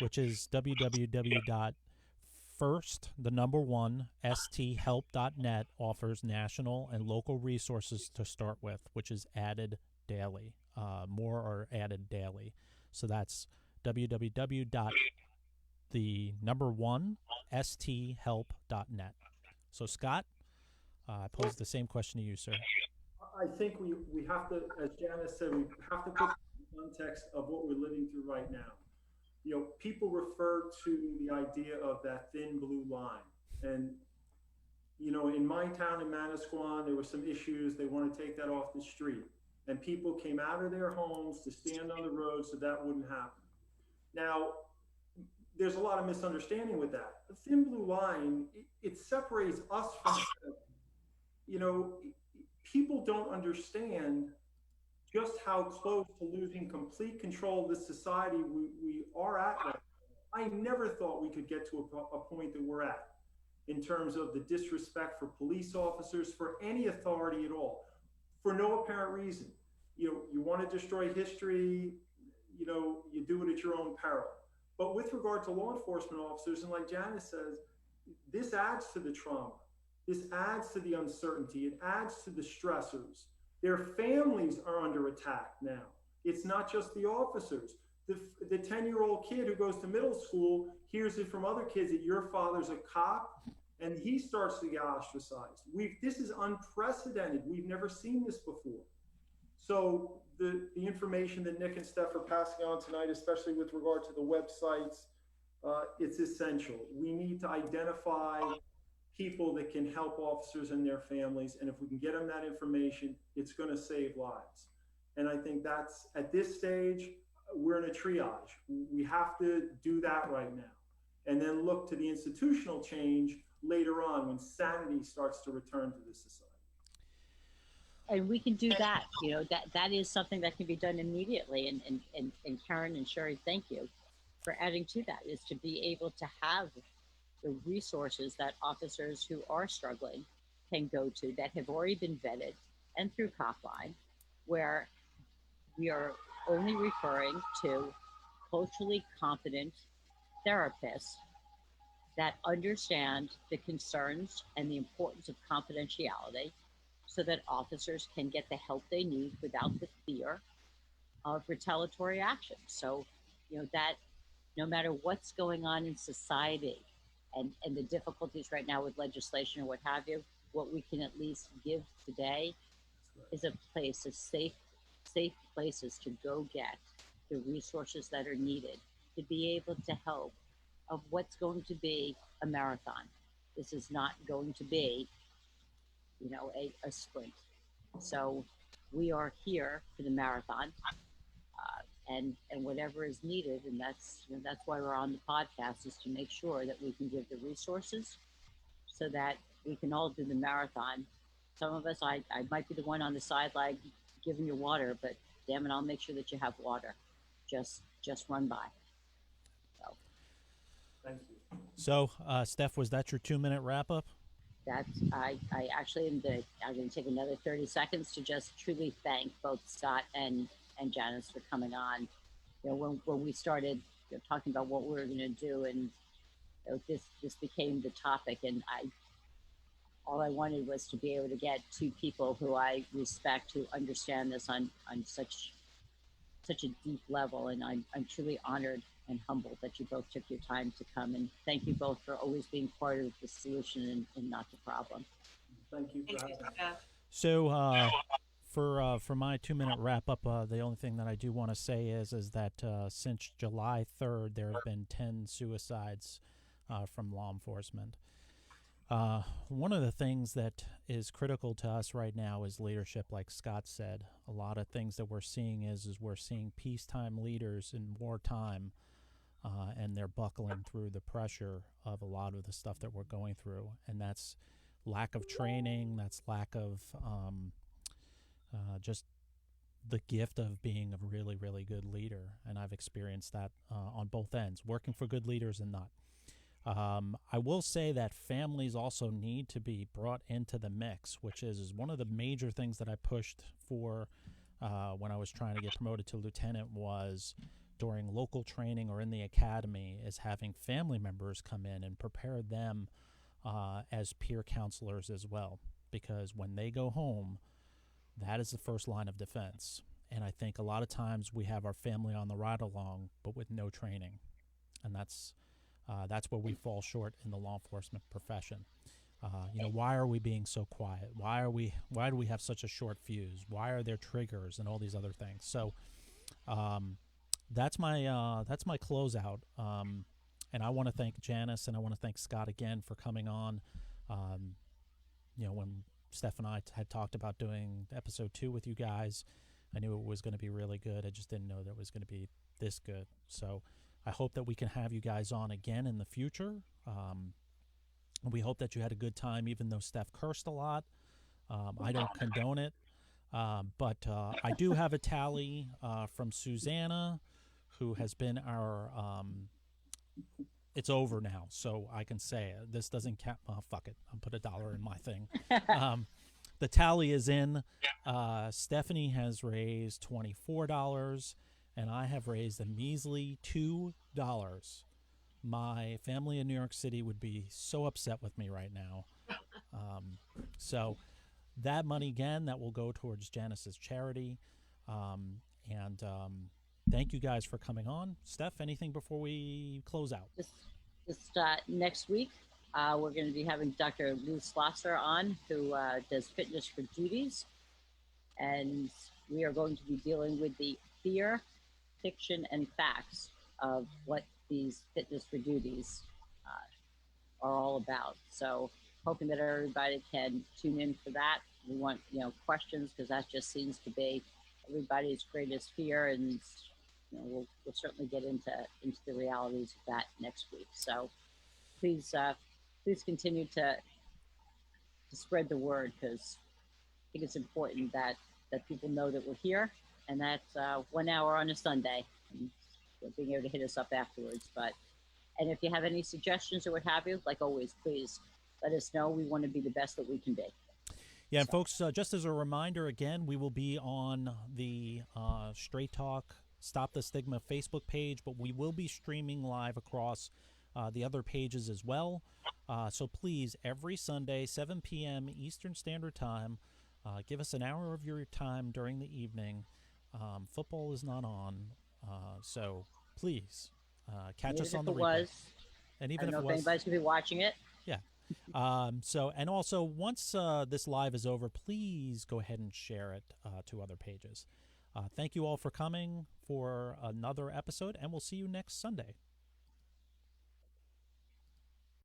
which is www.first1sthelp.net offers national and local resources to start with, which is added daily. More are added daily. So that's www.1sthelp.net. So, Scott, I pose the same question to you, sir. I think we have to, as Janice said, we have to put the context of what we're living through right now. People refer to the idea of that thin blue line. And, in my town in Manasquan, there were some issues. They want to take that off the street. And people came out of their homes to stand on the road so that wouldn't happen. Now, there's a lot of misunderstanding with that. The thin blue line, it separates us from, people don't understand just how close to losing complete control of this society we are at right now. I never thought we could get to a point that we're at in terms of the disrespect for police officers, for any authority at all, for no apparent reason. You want to destroy history, you do it at your own peril. But with regard to law enforcement officers, and like Janice says, this adds to the trauma. This adds to the uncertainty. It adds to the stressors. Their families are under attack now. It's not just the officers. The 10-year-old kid who goes to middle school hears it from other kids that your father's a cop, and he starts to get ostracized. This is unprecedented. We've never seen this before. So the information that Nick and Steph are passing on tonight, especially with regard to the websites, it's essential. We need to identify people that can help officers and their families. And if we can get them that information, it's going to save lives. And I think that's, at this stage, we're in a triage. We have to do that right now. And then look to the institutional change later on when sanity starts to return to the society. And we can do that. That is something that can be done immediately. And Karen and Sherry, thank you for adding to that, is to be able to have the resources that officers who are struggling can go to, that have already been vetted, and through Copline, where we are only referring to culturally competent therapists that understand the concerns and the importance of confidentiality, so that officers can get the help they need without the fear of retaliatory action. So, that no matter what's going on in society, and the difficulties right now with legislation or what have you, what we can at least give today is a safe places to go get the resources that are needed to be able to help of what's going to be a marathon. This is not going to be, a sprint. So we are here for the marathon, and whatever is needed, and that's why we're on the podcast, is to make sure that we can give the resources so that we can all do the marathon. Some of us, I might be the one on the sideline giving you water, but damn it, I'll make sure that you have water. Just run by. So, thank you. So, Steph, was that your 2-minute wrap up? I actually I'm going to take another 30 seconds to just truly thank both Scott and Janice for coming on. When we started talking about what we were going to do, and this became the topic, and all I wanted was to be able to get two people who I respect, who understand this on such a deep level, and I'm truly honored and humbled that you both took your time to come, and thank you both for always being part of the solution and not the problem. Thank you for having me. So for my 2-minute wrap up, the only thing that I do want to say is that since July 3rd, there have been 10 suicides from law enforcement. One of the things that is critical to us right now is leadership, like Scott said. A lot of things that we're seeing is we're seeing peacetime leaders in wartime, and they're buckling through the pressure of a lot of the stuff that we're going through. And that's lack of training, that's lack of just the gift of being a really, really good leader. And I've experienced that on both ends, working for good leaders and not. I will say that families also need to be brought into the mix, which is one of the major things that I pushed for when I was trying to get promoted to lieutenant, was during local training or in the academy, is having family members come in and prepare them as peer counselors as well. Because when they go home, that is the first line of defense. And I think a lot of times we have our family on the ride along, but with no training. And that's where we fall short in the law enforcement profession. Why are we being so quiet? Why do we have such a short fuse? Why are there triggers and all these other things? So that's my closeout. And I want to thank Janice and I want to thank Scott again for coming on. When Steph and I had talked about doing episode 2 with you guys, I knew it was going to be really good. I just didn't know that it was going to be this good. So I hope that we can have you guys on again in the future. We hope that you had a good time, even though Steph cursed a lot. I don't condone it. But I do have a tally from Susanna, who has been our... it's over now, so I can say it. This doesn't count. Fuck it. I'll put $1 in my thing. The tally is in. Stephanie has raised $24, and I have raised a measly $2. My family in New York City would be so upset with me right now. So that money, again, that will go towards Janice's charity. Thank you guys for coming on. Steph, anything before we close out? Just next week, we're going to be having Dr. Lou Schlosser on, who does fitness for duties. And we are going to be dealing with the fear, fiction, and facts of what these fitness for duties are all about. So hoping that everybody can tune in for that. We want, questions, because that just seems to be everybody's greatest fear, and we'll certainly get into the realities of that next week. So please continue to spread the word, because I think it's important that people know that we're here, and that's 1 hour on a Sunday, and being able to hit us up afterwards. And if you have any suggestions or what have you, like always, please let us know. We want to be the best that we can be. Yeah, and folks, just as a reminder, again, we will be on the Straight Talk Stop the Stigma Facebook page, but we will be streaming live across the other pages as well. So please, every Sunday, 7 p.m. Eastern Standard Time, give us an hour of your time during the evening. Football is not on, so please catch us on the replay. And even I don't if know if anybody's going to be watching it. Yeah. And also, once this live is over, please go ahead and share it to other pages. Thank you all for coming for another episode, and we'll see you next Sunday.